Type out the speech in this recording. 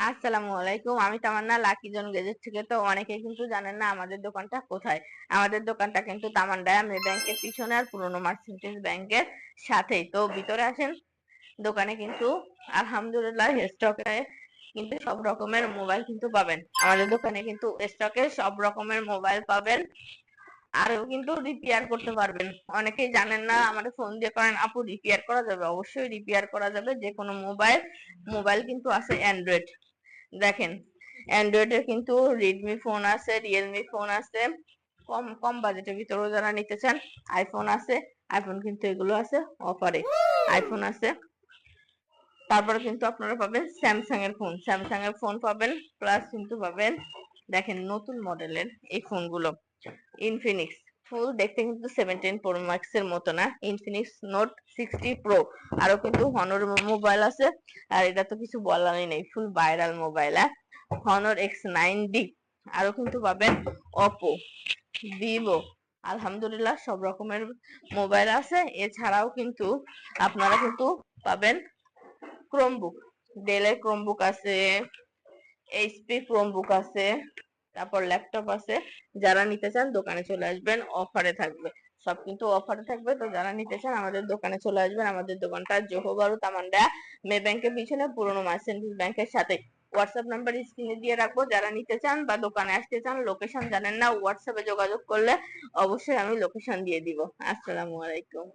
আসসালামু আলাইকুম। আমি তামান্না লাকি জন গেজেট থেকে। তো অনেকে কিন্তু জানেন না আমাদের দোকানটা কোথায়। আমাদের দোকানটা কিন্তু তামান্ডায়া মে ব্যাংকের পিছনে আর পুরনো মার্চেন্টাইজ ব্যাংকের সাথেই। তো ভিতরে আসেন। দোকানে কিন্তু আলহামদুলিল্লাহ স্টকে কিন্তু সব রকমের মোবাইল কিন্তু পাবেন। আমাদের দোকানে কিন্তু স্টকে সব রকমের মোবাইল পাবেন। আরো কিন্তু রিপেয়ার করতে পারবেন। অনেকেই জানেন না, আমাদের ফোন দিয়ে করেন আপু রিপেয়ার করা যাবে? অবশ্যই রিপেয়ার করা যাবে। যে কোনো মোবাইল মোবাইল কিন্তু আছে অ্যান্ড্রয়েড। দেখেন, অ্যান্ড্রয়েড এর কিন্তু রেডমি ফোন আছে, রিয়েলমি ফোন আছে। কম কম বাজেটের ভিতরেও যারা নিতে চান, আইফোন আছে। আইফোন কিন্তু এগুলো আছে অফারে। আইফোন আছে। তারপরে কিন্তু আপনারা পাবেন স্যামসাং এর ফোন। স্যামসাং এর ফোন পাবেন, প্লাস কিন্তু পাবেন দেখেন নতুন মডেলের এই ফোনগুলো। ইনফিনিক্স ফুল দেখতে কিন্তু 17 প্রো ম্যাক্স এর মতো না, ইনফিনিক্স নোট 60 প্রো। আরো কিন্তু হনর মোবাইল আছে। আর এটা তো কিছু বলারই নেই, ফুল ভাইরাল মোবাইল। Honor X9D। আরো কিন্তু পাবেন অপো, ভিভো। আলহামদুলিল্লাহ সব রকমের মোবাইল আছে। এছাড়াও কিন্তু আপনারা কিন্তু পাবেন ক্রোমবুক। ডেলের ক্রোমবুক আছে, এইচপি ক্রোমবুক আছে, তারপর ল্যাপটপ আছে। যারা নিতে চান দোকানে চলে আসবেন, অফারে থাকবে। সব কিন্তু অফারে থাকবে। তো যারা নিতে চান আমাদের দোকানে চলে আসবেন। আমাদের দোকানটা জোহবারু তামান্ডা মে ব্যাংকের পিছনে, পুরনো মার্চেন্টাইজ ব্যাংকের সাথে। হোয়াটসঅ্যাপ নাম্বার স্ক্রিনে দিয়ে রাখবো। যারা নিতে চান বা দোকানে আসতে চান, লোকেশন জানেন না, হোয়াটসঅ্যাপে যোগাযোগ করলে অবশ্যই আমি লোকেশন দিয়ে দিব। আসসালামু আলাইকুম।